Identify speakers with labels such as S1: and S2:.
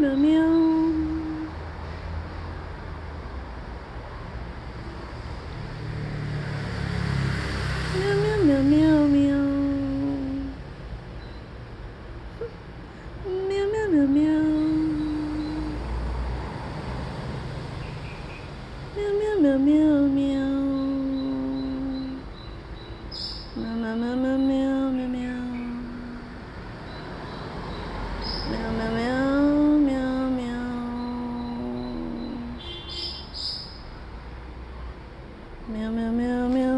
S1: meow, meow. Meow, meow, meow, meow, meow. Meow, meow, meow, meow. Meow, meow, meow, meow, meow. Meow, meow, meow, meow, meow, meow, meow. Meow, meow, meow, meow, meow. Meow, meow, meow, meow.